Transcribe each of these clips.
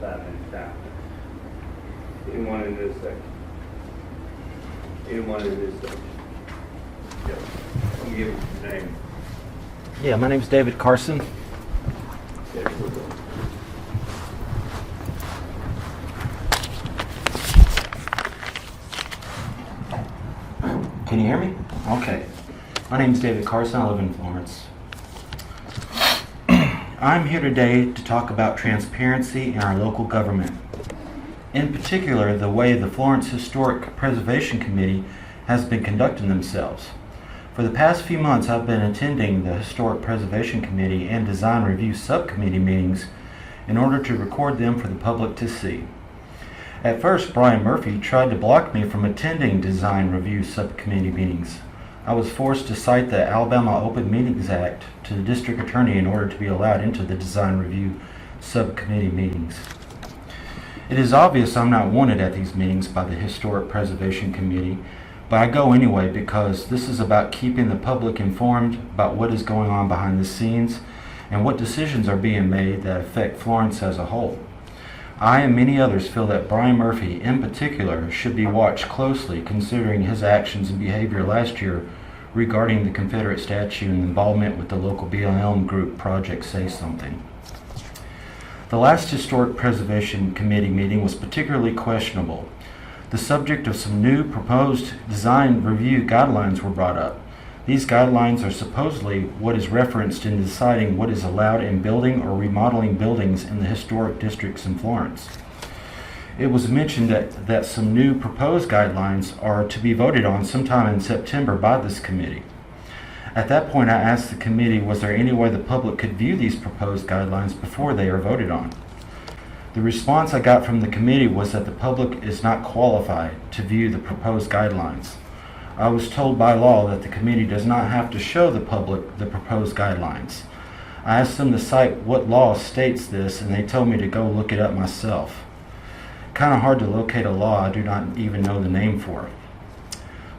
5-inch diameter. Anyone in this section? Anyone in this section? Yep. I'm giving you your name. Yeah, my name's David Carson. Yes, we're going. Can you hear me? Okay. My name's David Carson. I live in Florence. I'm here today to talk about transparency in our local government. In particular, the way the Florence Historic Preservation Committee has been conducting themselves. For the past few months, I've been attending the Historic Preservation Committee and Design Review Subcommittee meetings in order to record them for the public to see. At first, Brian Murphy tried to block me from attending Design Review Subcommittee meetings. I was forced to cite the Alabama Open Meetings Act to the district attorney in order to be allowed into the Design Review Subcommittee meetings. It is obvious I'm not wanted at these meetings by the Historic Preservation Committee, but I go anyway because this is about keeping the public informed about what is going on behind the scenes and what decisions are being made that affect Florence as a whole. I and many others feel that Brian Murphy, in particular, should be watched closely considering his actions and behavior last year regarding the Confederate statue and involvement with the local BLM group Project Say Something. The last Historic Preservation Committee meeting was particularly questionable. The subject of some new proposed design review guidelines were brought up. These guidelines are supposedly what is referenced in deciding what is allowed in building or remodeling buildings in the historic districts in Florence. It was mentioned that some new proposed guidelines are to be voted on sometime in September by this committee. At that point, I asked the committee, was there any way the public could view these proposed guidelines before they are voted on? The response I got from the committee was that the public is not qualified to view the proposed guidelines. I was told by law that the committee does not have to show the public the proposed guidelines. I asked them to cite what law states this, and they told me to go look it up myself. Kind of hard to locate a law I do not even know the name for.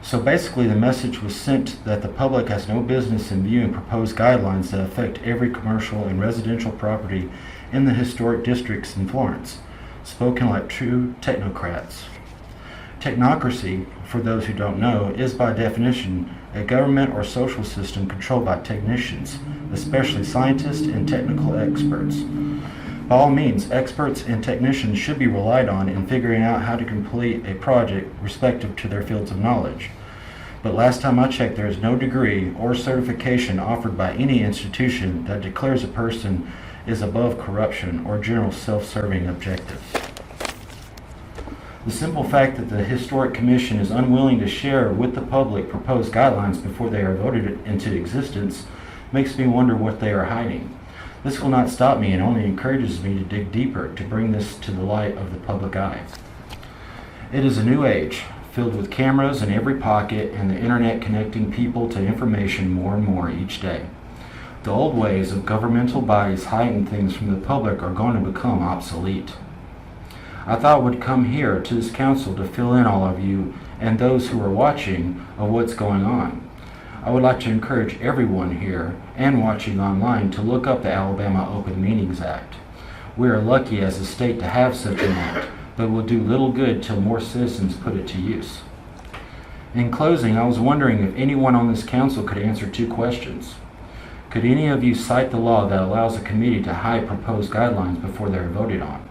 So basically the message was sent that the public has no business in viewing proposed guidelines that affect every commercial and residential property in the historic districts in Florence, spoken like true technocrats. Technocracy, for those who don't know, is by definition a government or social system controlled by technicians, especially scientists and technical experts. By all means, experts and technicians should be relied on in figuring out how to complete a project respective to their fields of knowledge. But last time I checked, there is no degree or certification offered by any institution that declares a person is above corruption or general self-serving objectives. The simple fact that the Historic Commission is unwilling to share with the public proposed guidelines before they are voted into existence makes me wonder what they are hiding. This will not stop me and only encourages me to dig deeper to bring this to the light of the public eye. It is a new age, filled with cameras in every pocket and the internet connecting people to information more and more each day. The old ways of governmental bodies hiding things from the public are going to become obsolete. I thought I would come here to this council to fill in all of you and those who are watching of what's going on. I would like to encourage everyone here and watching online to look up the Alabama Open Meetings Act. We are lucky as a state to have such an act, but it will do little good till more citizens put it to use. In closing, I was wondering if anyone on this council could answer two questions. Could any of you cite the law that allows a committee to hide proposed guidelines before they are voted on?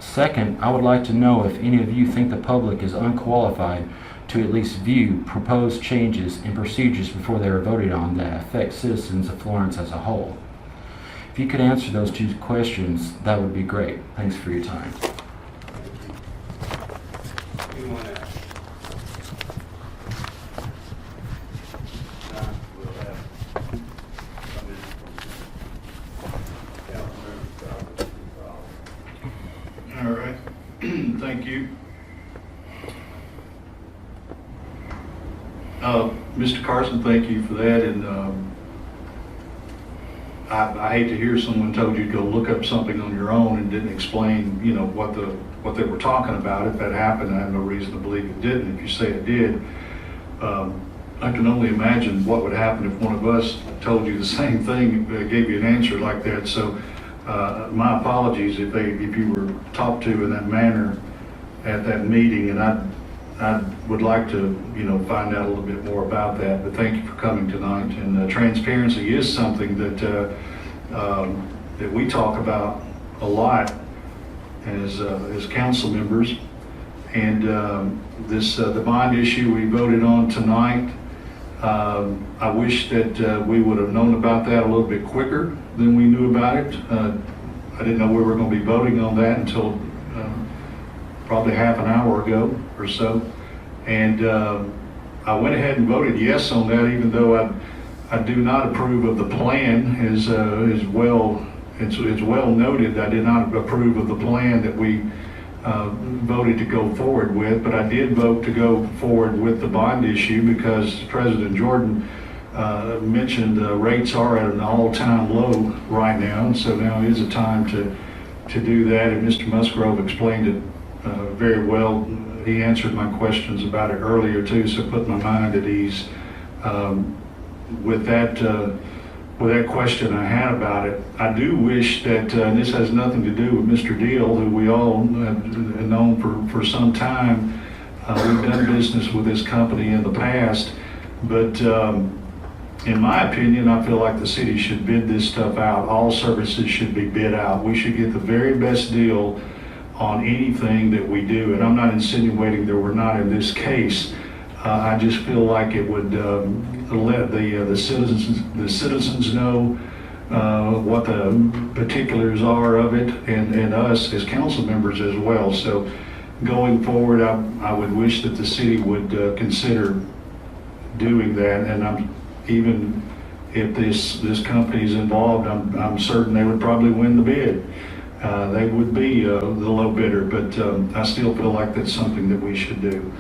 Second, I would like to know if any of you think the public is unqualified to at least view proposed changes and procedures before they are voted on that affect citizens of Florence as a whole. If you could answer those two questions, that would be great. Thanks for your time. Anyone else? We'll have come in from Councilmember. All right, thank you. Mr. Carson, thank you for that, and I hate to hear someone told you to go look up something on your own and didn't explain, you know, what they were talking about. If that happened, I have no reason to believe it didn't. If you say it did, I can only imagine what would happen if one of us told you the same thing, gave you an answer like that. So My apologies if you were talked to in that manner at that meeting, and I would like to, find out a little bit more about that, but thank you for coming tonight. And transparency is something that we talk about a lot as council members. And the bond issue we voted on tonight, I wish that we would have known about that a little bit quicker than we knew about it. I didn't know we were going to be voting on that until probably half an hour ago or so. And I went ahead and voted yes on that, even though I do not approve of the plan as well. It's well noted I did not approve of the plan that we voted to go forward with, but I did vote to go forward with the bond issue because President Jordan mentioned rates are at an all-time low right now, and so now is a time to do that. And Mr. Musgrove explained it very well. He answered my questions about it earlier too, so put my mind at ease with that question I had about it. I do wish that, and this has nothing to do with Mr. Deal, who we all have known for some time. We've done business with this company in the past, but in my opinion, I feel like the city should bid this stuff out. All services should be bid out. We should get the very best deal on anything that we do, and I'm not insinuating that we're not in this case. I just feel like it would let the citizens know what the particulars are of it, and us as council members as well. So going forward, I would wish that the city would consider doing that. And even if this company is involved, I'm certain they would probably win the bid. They would be the low bidder, but I still feel like that's something that we should do.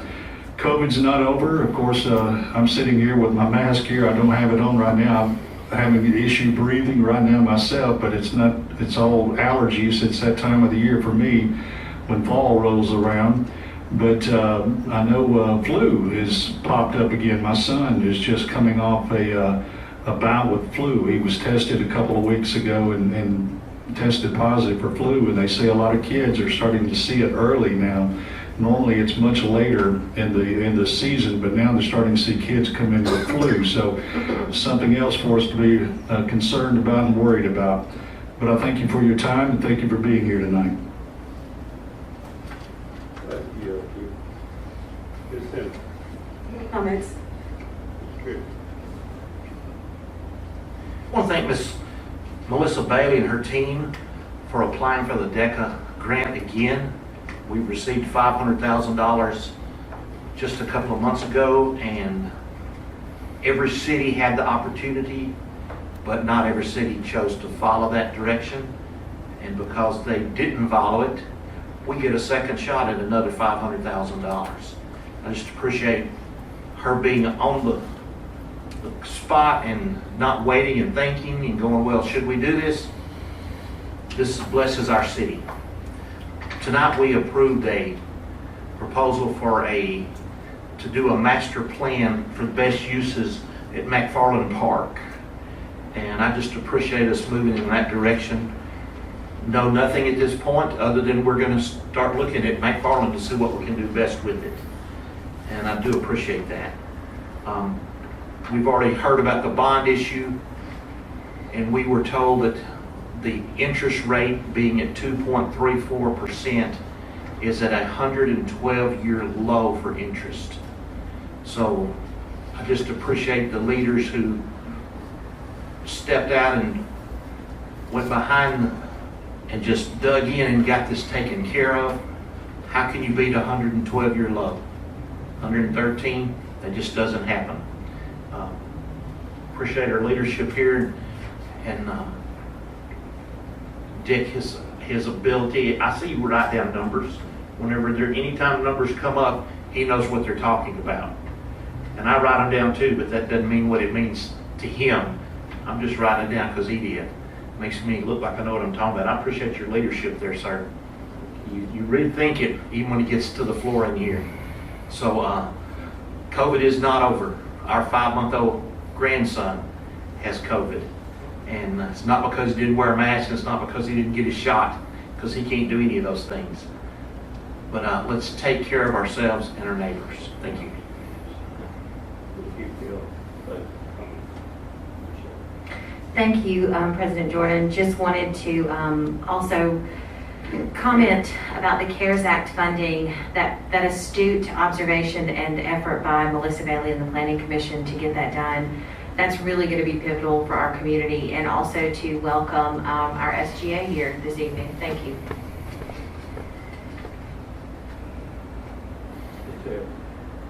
COVID's not over. Of course, I'm sitting here with my mask here. I don't have it on right now. I'm having an issue breathing right now myself, but it's all allergies. It's that time of the year for me when fall rolls around. But I know flu has popped up again. My son is just coming off a bout with flu. He was tested a couple of weeks ago and tested positive for flu, and they say a lot of kids are starting to see it early now. Normally it's much later in the season, but now they're starting to see kids come in with flu. So something else for us to be concerned about and worried about. But I thank you for your time and thank you for being here tonight. Any comments? I want to thank Miss Melissa Bailey and her team for applying for the DECA grant again. We received $500,000 just a couple of months ago, and every city had the opportunity, but not every city chose to follow that direction. And because they didn't follow it, we get a second shot at another $500,000. I just appreciate her being on the spot and not waiting and thinking and going, well, should we do this? This blesses our city. Tonight we approved a proposal to do a master plan for the best uses at McFarland Park. And I just appreciate us moving in that direction. Know nothing at this point other than we're going to start looking at McFarland to see what we can do best with it. And I do appreciate that. We've already heard about the bond issue, and we were told that the interest rate being at 2.34% is at a 112-year low for interest. So I just appreciate the leaders who stepped out and went behind and just dug in and got this taken care of. How can you beat a 112-year low? 113? That just doesn't happen. Appreciate our leadership here, and Dick, his ability. I see you write down numbers. Anytime numbers come up, he knows what they're talking about. And I write them down too, but that doesn't mean what it means to him. I'm just writing it down because he did. Makes me look like I know what I'm talking about. I appreciate your leadership there, sir. You really think it, even when it gets to the floor in here. So COVID is not over. Our 5-month-old grandson has COVID, And it's not because he didn't wear a mask, and it's not because he didn't get his shot, because he can't do any of those things. But let's take care of ourselves and our neighbors. Thank you. Thank you, President Jordan. Just wanted to also comment about the CARES Act funding, that astute observation and effort by Melissa Bailey and the Planning Commission to get that done. That's really going to be pivotal for our community, and also to welcome our SGA here this evening. Thank you.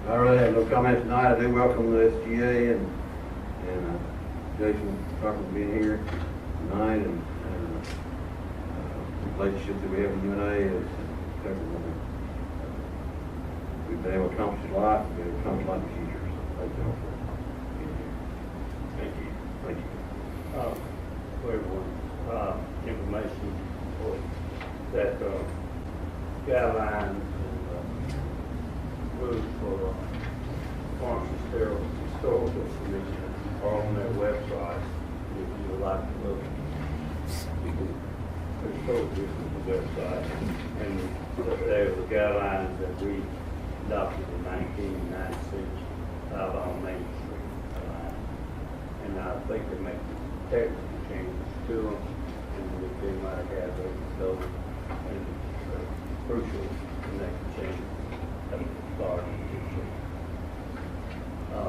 I really have no comment tonight. I do welcome the SGA and Jason Tucker being here tonight, and the relationship that we have with UNA is everyone. We've been able to accomplish a lot. We've been able to accomplish a lot in the future. So thank you all for being here. Thank you. Thank you. For everyone, information for that guidelines and rules for Florence Historical Commission are on their website. If you would like to look, you can go to the website, and they are the guidelines that we adopted in 1996 out on Main Street. And I think they make technical changes to them, and they might have those, and it's crucial in that change at the start of the future.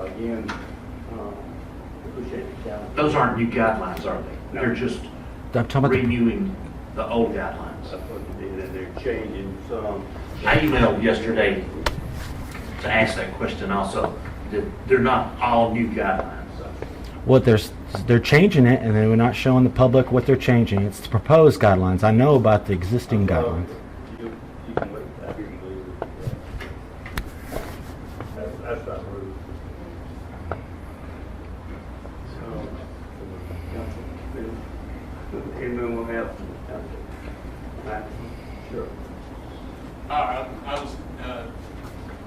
Again, appreciate the challenge. Those aren't new guidelines, are they? No. They're just I'm talking about the renewing the old guidelines. That's what they did, and they're changing some. I emailed yesterday to ask that question also. They're not all new guidelines. What they're changing it, and they're not showing the public what they're changing. It's the proposed guidelines. I know about the existing guidelines. You can wait, I can believe it. That's not rude. Anyone will have to. Sure. I was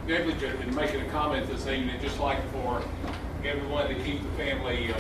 negligent in making a comment this evening, just like for everyone to keep the family